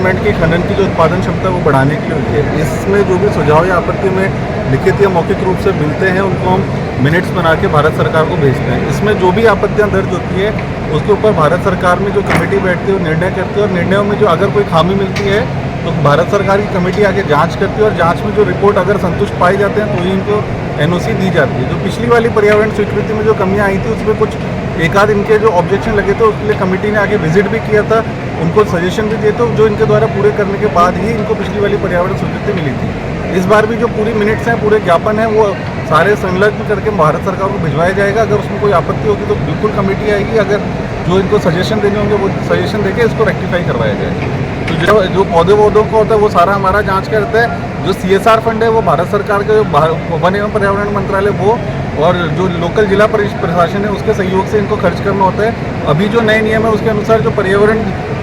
Cement की खनन की जो उत्पादन क्षमता है वो बढ़ाने के लिए होती है। इसमें जो भी सुझाव या आपत्ति में लिखित या मौखिक रूप से मिलते हैं उनको हम मिनट्स बना के भारत सरकार को भेजते हैं। इसमें जो भी आपत्तियां दर्ज होती है उसके ऊपर भारत सरकार में जो कमेटी बैठती है वो निर्णय करती है, और निर्णयों में जो अगर कोई खामी मिलती है तो भारत सरकार की कमेटी आके जांच करती है, और जांच में जो रिपोर्ट अगर संतुष्ट पाए जाते हैं तो ही इनको एनओसी दी जाती है। जो पिछली वाली पर्यावरण स्वीकृति में जो कमियां आई थी उसमें कुछ एक आध इनके जो ऑब्जेक्शन लगे थे उसके लिए कमेटी ने आगे विजिट भी किया था, उनको सजेशन भी दिए थे जो इनके द्वारा पूरे करने के बाद ही इनको पिछली वाली पर्यावरण स्वीकृति मिली थी। इस बार भी जो पूरी मिनट्स हैं, पूरे ज्ञापन हैं, वो सारे संलग्न करके भारत सरकार को भिजवाया जाएगा। अगर उसमें कोई आपत्ति होगी तो बिल्कुल कमेटी आएगी, अगर जो इनको सजेशन देने होंगे वो सजेशन देके इसको रेक्टिफाई करवाया जाएगा। तो जो पौधों का होता है वो सारा हमारा जांच करता है। जो CSR फंड है वो भारत सरकार के वन एवं पर्यावरण मंत्रालय वो, और जो लोकल जिला प्रशासन है उसके सहयोग से इनको खर्च करना होता है। अभी जो नए नियम है उसके अनुसार जो पर्यावरण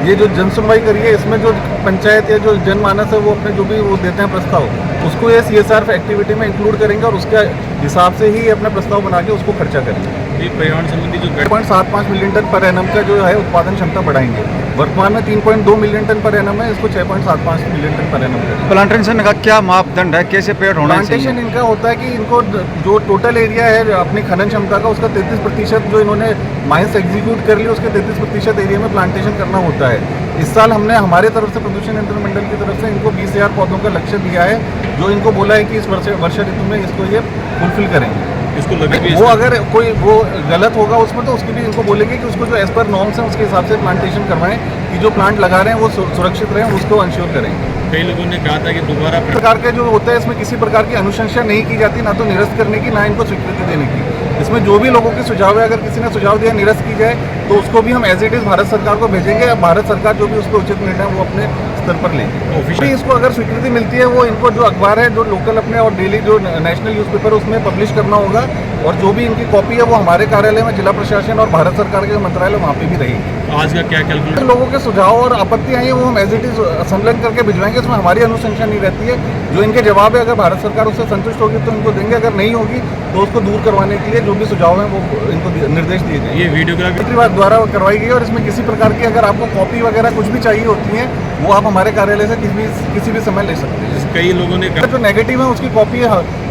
ये जो जन सुनवाई करी है इसमें जो पंचायत या जो जनमानस है वो अपने जो भी वो देते हैं प्रस्ताव उसको ये CSR एक्टिविटी में इंक्लूड करेंगे, और उसके हिसाब से ही अपना प्रस्ताव बना के उसको खर्चा करेंगे। ये पर्यावरण संबंधी जो 6.75 मिलियन टन पर एनम का जो है उत्पादन क्षमता बढ़ाएंगे। वर्तमान में 3.2 मिलियन टन पर एनम है, इसको 6.75 मिलियन टन पर एनम करेंगे। प्लांटेशन का क्या मापदंड है, कैसे पेड़ होना चाहिए? प्लांटेशन इनका होता है कि इनको जो टोटल एरिया है अपनी खनन क्षमता का उसका 33% जो इन्होंने माइंस एग्जीक्यूट कर लिया उसके 33% एरिया में प्लांटेशन करना होता है। इस साल हमने हमारे तरफ से प्रदूषण नियंत्रण मंडल की तरफ से इनको 20,000 पौधों का लक्ष्य दिया है, जो इनको बोला है कि इस वर्षा ऋतु में इसको ये फुलफिल करेंगे। इसको लगे भी वो अगर कोई वो गलत होगा उसमें तो उसकी भी इनको बोलेंगे कि उसको जो एज पर नॉर्म्स हैं उसके हिसाब से प्लांटेशन करवाएं, कि जो प्लांट लगा रहे हैं वो सुरक्षित रहें, उसको इंश्योर करेंगे। कई लोगों ने कहा था कि दोबारा प्रकार के जो होता है इसमें किसी प्रकार की अनुशंसा नहीं की जाती, ना तो निरस्त करने की ना इनको स्वीकृति देने की। इसमें जो भी लोगों की सुझाव है, अगर किसी ने सुझाव दिया निरस्त की जाए तो उसको भी हम एज इट इज़ भारत सरकार को भेजेंगे। भारत सरकार जो भी उसको उचित निर्णय वो अपने स्तर पर लेंगे। ऑफिशियली इसको अगर स्वीकृति मिलती है वो इनको जो अखबार है जो लोकल अपने और डेली जो नेशनल न्यूज़पेपर है उसमें पब्लिश करना होगा, और जो भी इनकी कॉपी है वो हमारे कार्यालय में जिला प्रशासन और भारत सरकार के मंत्रालय वहाँ पे भी रहेगी। आज का क्या कैलकुलेट लोगों के सुझाव और आपत्ति आई है वो हम एज इट इज़ संलग्न करके भिजवाएंगे, उसमें हमारी अनुशंसा नहीं रहती है। जो इनके जवाब है अगर भारत सरकार उससे संतुष्ट होगी तो इनको देंगे, अगर नहीं होगी तो उसको दूर करवाने के लिए जो भी सुझाव हैं वो इनको निर्देश दिए जाएंगे। ये वीडियोग्राफी द्वारा करवाई गई, और इसमें किसी प्रकार की अगर आपको कॉपी वगैरह कुछ भी चाहिए होती है वो आप हमारे कार्यालय से किसी भी समय ले सकते हैं। कई लोगों ने जो नेगेटिव है उसकी कॉपी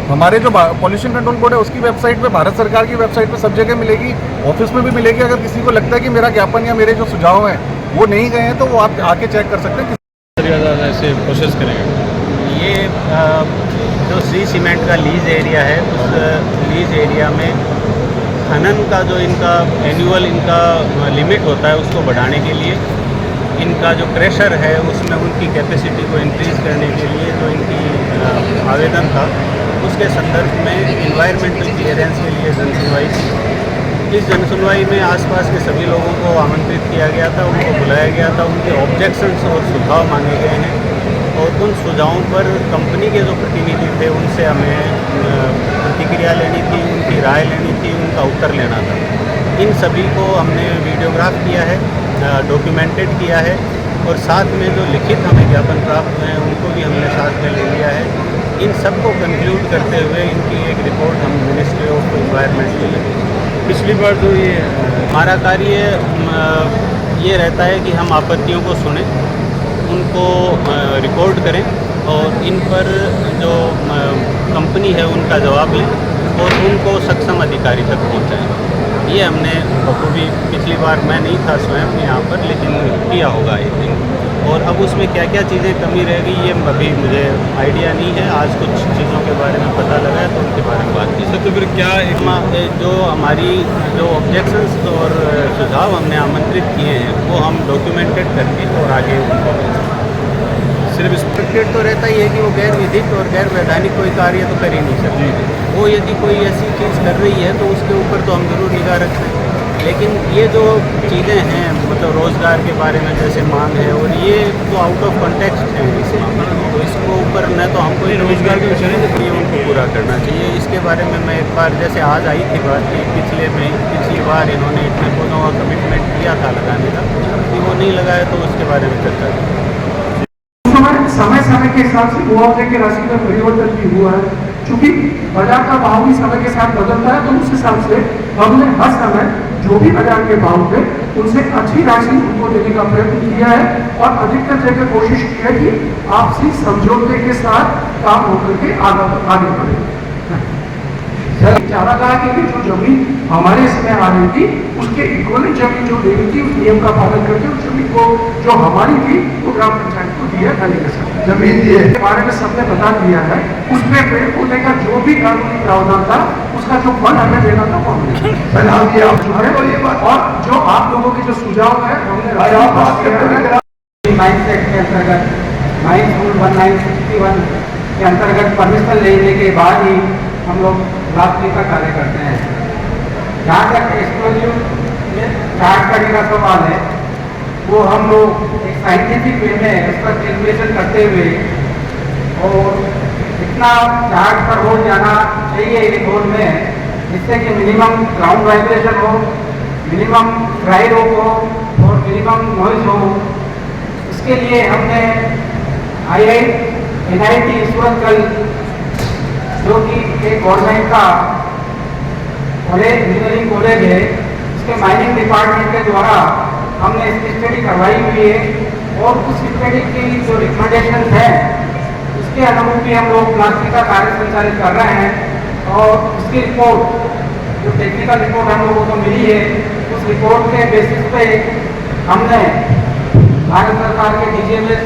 हमारे जो पॉल्यूशन कंट्रोल बोर्ड है उसकी वेबसाइट पे, भारत सरकार की वेबसाइट पे सब जगह मिलेगी, ऑफिस में भी मिलेगी। अगर किसी को लगता है कि मेरा ज्ञापन या मेरे जो सुझाव हैं वो नहीं गए हैं तो वो आप आके चेक कर सकते हैं। ऐसे प्रोसेस करेंगे। ये जो श्री सीमेंट का लीज एरिया है उस लीज एरिया में खनन का जो इनका एनुअल इनका लिमिट होता है उसको बढ़ाने के लिए इनका जो क्रेशर है उसमें उनकी कैपेसिटी को इंक्रीज़ करने के लिए जो इनकी आवेदन था उसके संदर्भ में इन्वायरमेंटल क्लियरेंस के लिए जनसुनवाई थी। इस जनसुनवाई में आसपास के सभी लोगों को आमंत्रित किया गया था, उनको बुलाया गया था, उनके ऑब्जेक्शंस और सुझाव मांगे गए हैं, और उन सुझावों पर कंपनी के जो प्रतिनिधि थे उनसे हमें प्रतिक्रिया लेनी थी, उनकी राय लेनी थी, उनका उत्तर लेना था। इन सभी को हमने वीडियोग्राफ किया है, डॉक्यूमेंटेड किया है, और साथ में जो लिखित हमें ज्ञापन प्राप्त हुए हैं उनको भी हमने साथ में ले लिया है। इन सब को कंक्लूड करते हुए इनकी एक रिपोर्ट हम मिनिस्ट्री ऑफ एनवायरनमेंट को लगेगी। पिछली बार जो ये हमारा कार्य ये रहता है कि हम आपत्तियों को सुनें, उनको रिकॉर्ड करें, और इन पर जो कंपनी है उनका जवाब लें और उनको सक्षम अधिकारी तक पहुंचाएं। ये हमने बखूबी पिछली बार मैं नहीं था स्वयं यहाँ पर, लेकिन किया होगा आई थिंक। और अब उसमें क्या क्या चीज़ें कमी रह गई ये अभी मुझे आइडिया नहीं है। आज कुछ चीज़ों के बारे में पता लगा है तो उनके बारे में बात की। तो फिर क्या जो हमारी जो ऑब्जेक्शंस और सुझाव हमने आमंत्रित किए हैं वो हम डॉक्यूमेंटेड करके और आगे उनको सिर्फ एक्सपेक्टेड तो रहता ही है कि वो गैर विधिक और गैर वैधानिक कोई कार्य तो कर ही नहीं सकते। वो यदि कोई ऐसी चीज़ कर रही है तो उसके ऊपर तो हम जरूर निगाह रखते हैं, लेकिन ये जो चीज़ें हैं मतलब रोज़गार के बारे में जैसे मांग है और ये तो आउट ऑफ कॉन्टेक्स्ट है इसे, तो इसको ऊपर न तो हमको रोज़गार के विषय में ये उनको पूरा करना चाहिए। इसके बारे में मैं एक बार जैसे आज आई थी बात कि पिछली बार इन्होंने इतने पौधों का कमिटमेंट किया था लगाने का, कि वो नहीं लगाया तो उसके बारे में चर्चा की। समय समय के हिसाब से मुआवजे की राशि में परिवर्तन भी हुआ है, क्योंकि बाजार का भाव भी समय के साथ बदलता है, तो उस हिसाब से हमने हर समय जो भी बाजार के भाव पे उनसे अच्छी राशि उनको देने का प्रयत्न किया है और अधिकतर जगह कोशिश की है कि आपसी समझौते के साथ काम होकर के आगे बढ़े। चारागाह के लिए जो जमीन हमारे इसमें आ रही थी उसके इक्वलेंट जमीन जो देनी थी उस नियम का पालन करके उस जमीन को जो हमारी थी वो ग्राम पंचायत को दिया जाने के साथ जमीन दिए के बारे में सबने बता दिया है। उसमें पेड़ पौधे का जो भी कानूनी प्रावधान था उसका जो फंड हमें देना था वो हमने और जो आप लोगों के जो सुझाव है हमने माइंस एक्ट के अंतर्गत माइंस रूल 1961 के अंतर्गत परमिशन लेने के बाद ही हम लोग रात्रि का कार्य करते हैं। जहाँ तक एक्सप्लोजिव चार्ज करने का सवाल है वो हम लोग एक साइंटिफिक वे में उसका कैलकुलेशन करते हुए और इतना चार्ज पर हो जाना चाहिए एक होल में जिससे कि मिनिमम ग्राउंड वाइब्रेशन हो, मिनिमम ड्राई रोक हो और मिनिमम नॉइज हो। इसके लिए हमने NIT सूरतगल जो कि एक गवर्नमेंट का कॉलेज इंजीनियरिंग कॉलेज है उसके माइनिंग डिपार्टमेंट के द्वारा हमने इसकी स्टडी करवाई हुई है और उस स्टडी की जो रिकमेंडेशन है उसके अनुरूप भी हम लोग प्लास्टिक का कार्य संचालित कर रहे हैं और उसकी रिपोर्ट जो टेक्निकल रिपोर्ट हम लोगों को मिली है उस रिपोर्ट के बेसिस पे हमने भारत सरकार के DGMS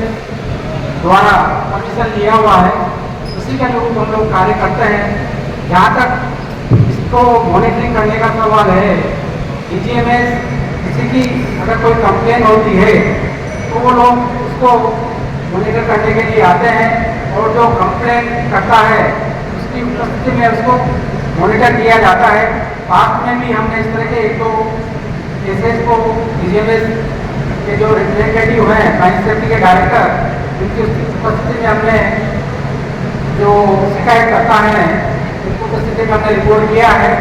द्वारा परमिशन लिया हुआ है, उसी के अनुरूप हम लोग कार्य करते हैं। जहाँ तक इसको मॉनिटरिंग करने का सवाल है, DGMS किसी की अगर कोई कंप्लेन होती है तो वो लोग उसको मॉनिटर करने के लिए आते हैं और जो कंप्लेन करता है उसकी उपस्थिति में उसको मॉनिटर किया जाता है। पास्ट में भी हमने इस तरह के एक दो केसेस को DGMS के जो रिप्रेजेंटेटिव हैं माइंस सेफ्टी के डायरेक्टर उनकी उपस्थिति में हमने जो शिकायत करता है उनको उपस्थिति में हमने रिपोर्ट किया है।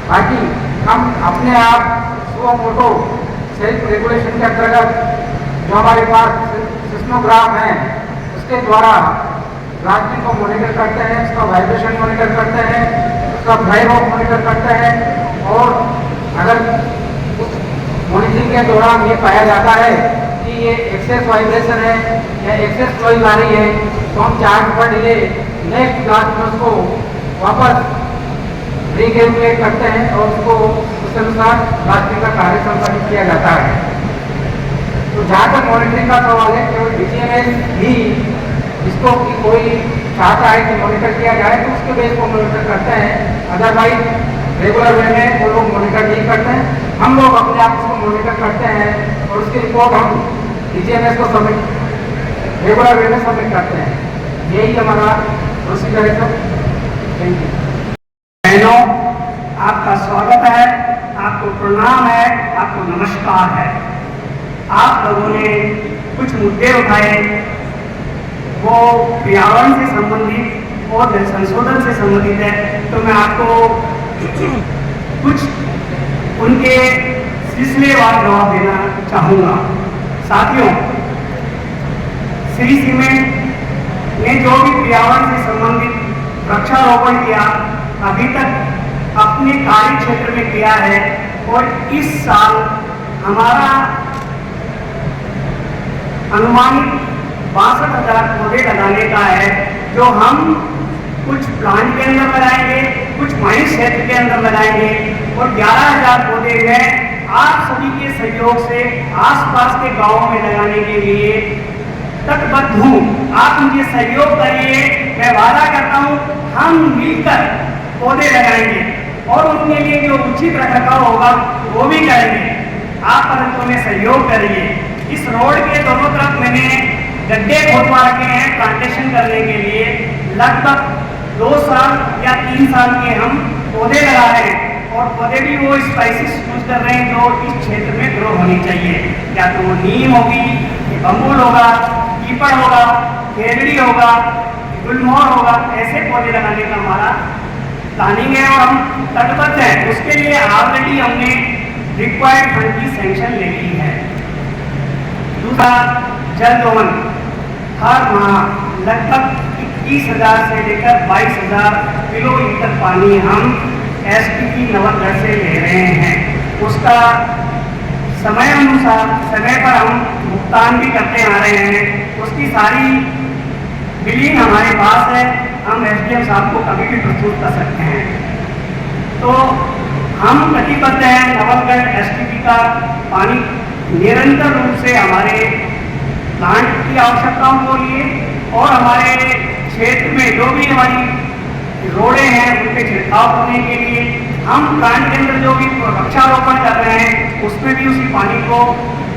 बाकी हम अपने आप सुओ मोटो सेल्फ रेगुलेशन के अंतर्गत जो हमारे पास सिस्मोग्राफ हैं उसके द्वारा प्लास्टिक को मॉनिटर करते हैं, उसका वाइब्रेशन मॉनिटर करते हैं, उसका ड्राई रोक मॉनिटर करते हैं और अगर मॉनिटरिंग के दौरान ये पाया जाता है कि ये एक्सेस वाइब्रेशन है या एक्सेस नॉइज आ रही है तो हम चार्ज पर डिले नेक्स्ट क्लास में उसको वापस रीकैलकुलेट करते हैं और उसको उस अनुसार प्लास्टिक का कार्य संपादित किया जाता है। तो जहाँ तक मॉनिटरिंग का सवाल है केवल DGMS ही इसको कि कोई चाहता है कि मॉनिटर किया जाए तो उसके बेस को मॉनिटर करते हैं, अदरवाइज रेगुलर वे में वो लोग मॉनिटर नहीं करते हैं। हम लोग अपने आप उसको मॉनिटर करते हैं और उसकी रिपोर्ट हम DGMS को सबमिट रेगुलर वे में सबमिट करते हैं। यही हमारा प्रोसीजर है सर। Thank you. बहनों, आपका स्वागत है, आपको प्रणाम है, आपको नमस्कार है। आप लोगों ने कुछ मुद्दे उठाए वो पर्यावरण से संबंधित और जल संशोधन से संबंधित है, तो मैं आपको कुछ उनके सिलसिलेवार जवाब देना चाहूँगा। साथियों, श्री सीमेंट ने जो भी पर्यावरण से संबंधित वृक्षारोपण किया अभी तक अपने कार्य क्षेत्र में किया है और इस साल हमारा अनुमानित 62,000 पौधे लगाने का है, जो हम कुछ प्लांट के अंदर लगाएंगे, कुछ माइंस क्षेत्र के अंदर लगाएंगे और 11,000 पौधे में आप सभी के सहयोग से आसपास के गांवों में लगाने के लिए तटबद्ध हूँ। आप मुझे सहयोग करिए, मैं वादा करता हूँ हम मिलकर पौधे लगाएंगे और उनके लिए जो उचित रखरखाव होगा वो भी करेंगे। आप परंतु में सहयोग करिए। इस रोड के दोनों तरफ मैंने गड्ढे खोदवा रखे हैं प्लांटेशन करने के लिए। लगभग 2 साल या 3 साल के हम पौधे लगा रहे हैं और पौधे भी वो स्पाइसिस यूज कर रहे हैं जो इस क्षेत्र में ग्रो होनी चाहिए। या तो वो नीम होगी, बम्बूल होगा, पीपड़ होगा, खेजड़ी होगा, गुलमोहर होगा, ऐसे पौधे लगाने का हमारा प्लानिंग है और हम तटबद्ध हैं। उसके लिए ऑलरेडी हमने रिक्वायर्ड फंड की सैंक्शन ले ली है। दूसरा, जल दोहन हर माह लगभग 21,000 से लेकर 22,000 किलोलीटर पानी हम STP नवलगढ़ से ले रहे हैं। उसका समय अनुसार समय पर हम भुगतान भी करते आ रहे हैं। उसकी सारी बिलिंग हमारे पास है, हम एसडीएम साहब को कभी भी प्रस्तुत कर सकते हैं। तो हम प्रतिबद्ध हैं नवलगढ़ एसटीपी का पानी निरंतर रूप से हमारे प्लांट की आवश्यकताओं को लिए और हमारे क्षेत्र में जो भी हमारी रोडें हैं उन पर छिड़काव करने के लिए हम प्लांट के अंदर जो भी वृक्षारोपण कर रहे हैं उसमें भी उसी पानी को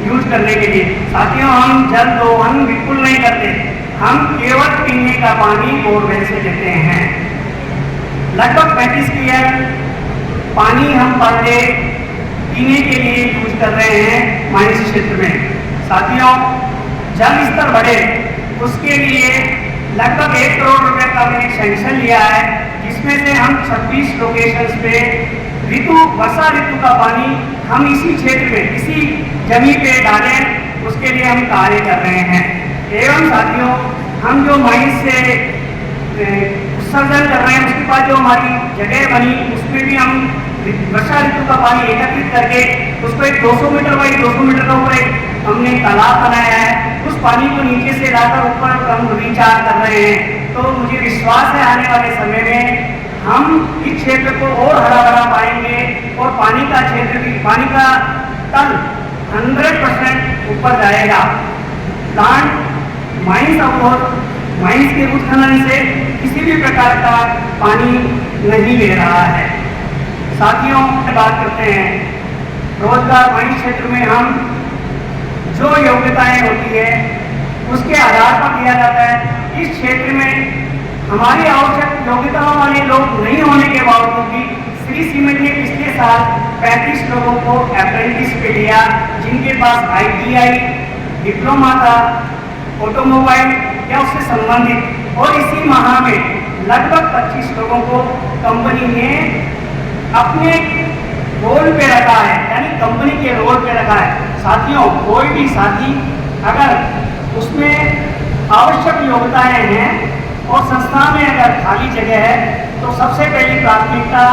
यूज करने के लिए। साथियों, हम जल दोहन बिल्कुल नहीं करते, हम केवल पीने का पानी बोरवेल से लेते हैं। लगभग 35 क्यूएल पानी हम पर डे पीने के लिए यूज कर रहे हैं माइंस क्षेत्र में। साथियों, जल स्तर बढ़े उसके लिए लगभग 1 करोड़ रुपए का मैंने सैंक्शन लिया है, जिसमें से हम 26 लोकेशंस पे वर्षा ऋतु का पानी हम इसी क्षेत्र में इसी जमीन पे डालें, उसके लिए हम कार्य कर रहे हैं। एवं साथियों, हम जो माइंस से उत्सर्जन कर रहे हैं उसके बाद जो हमारी जगह बनी उसमें भी हम वर्षा ऋतु का पानी एकत्रित करके उसको एक 200 मीटर बाई 200 मीटर का ऊपर एक हमने तालाब बनाया है। उस पानी को नीचे से लाकर ऊपर हम रिचार्ज कर रहे हैं। तो मुझे विश्वास है आने वाले समय में हम इस क्षेत्र को और हरा भरा पाएंगे और पानी का क्षेत्र भी, पानी का तल 100% ऊपर जाएगा। प्लांट माइंस और माइंस के उत्खनन से किसी भी प्रकार का पानी नहीं ले रहा है। साथियों, बात करते हैं रोजगार माइंस क्षेत्र में हम जो योग्यताएं होती है उसके आधार पर दिया जाता है। इस क्षेत्र में हमारी आवश्यक योग्यताओं वाले लोग नहीं होने के बावजूद भी श्री सीमेंट ने पिछले साल 35 लोगों को अप्रेंटिस पे लिया, जिनके पास ITI डिप्लोमा था, ऑटोमोबाइल या उससे संबंधित, और इसी माह में लगभग 25 लोगों को कंपनी ने अपने रोल पे रखा है, यानी कंपनी के रोल पे रखा है। साथियों, कोई भी साथी अगर उसमें आवश्यक योग्यताएं हैं और संस्था में अगर खाली जगह है तो सबसे पहली प्राथमिकता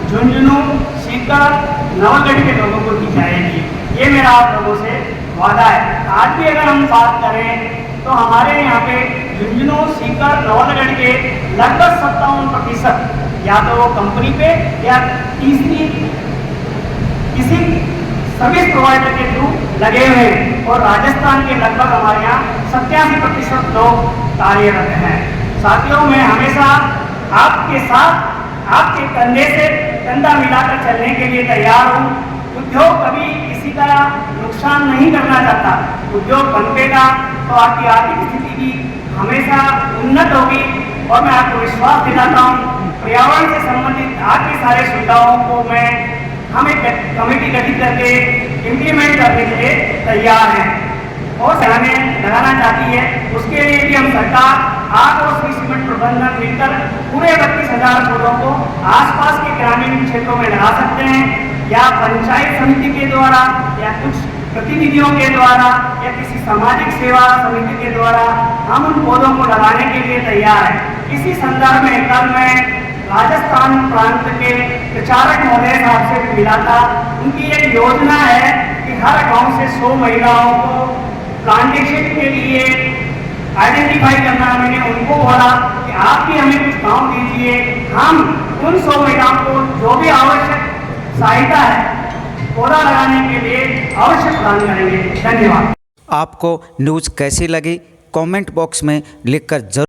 झुंझुनू, सीकर, नवलगढ़ के लोगों को दी जाएगी। ये मेरा आप लोगों से वादा है। आज भी अगर हम बात करें तो हमारे यहाँ पे झुंझुनू, सीकर, नवलगढ़ के लगभग 57% या तो कंपनी पे या तीसरी किसी सर्विस प्रोवाइडर के थ्रू लगे हुए हैं और राजस्थान के लगभग हमारे यहाँ 87% लोग कार्यरत हैं। साथियों, मैं हमेशा आपके साथ आपके कंधे से कंधा मिलाकर चलने के लिए तैयार हूँ। उद्योग कभी किसी का नुकसान नहीं करना चाहता। उद्योग पनपेगा तो आपकी आर्थिक स्थिति भी हमेशा उन्नत होगी और मैं आपको विश्वास दिलाता हूँ पर्यावरण से संबंधित आपकी सारे सुविधाओं को हम एक कमेटी गठित करके इम्प्लीमेंट करने के लिए तैयार हैं और हमें लगाना चाहती है। उसके लिए भी हम सरकार, आप और श्री सीमेंट प्रबंधन मिलकर पूरे 32,000 पौधों को आसपास के ग्रामीण क्षेत्रों में लगा सकते हैं, या पंचायत समिति के द्वारा या कुछ प्रतिनिधियों के द्वारा या किसी सामाजिक सेवा समिति के द्वारा हम उन पौधों को लगाने के लिए तैयार हैं। इसी संदर्भ में कल मैं राजस्थान प्रांत के प्रचारक महोदय साहब से भी मिला था। उनकी एक योजना है कि हर गांव से 100 महिलाओं को प्लांटेशन के लिए आइडेंटिफाई करना। मैंने उनको बोला कि आप भी हमें कुछ गांव दीजिए, हम उन 100 महिलाओं को जो भी आवश्यक सहायता है पौधा लगाने के लिए अवश्य प्रदान करेंगे। धन्यवाद। आपको न्यूज़ कैसी लगी कमेंट बॉक्स में लिखकर जरूर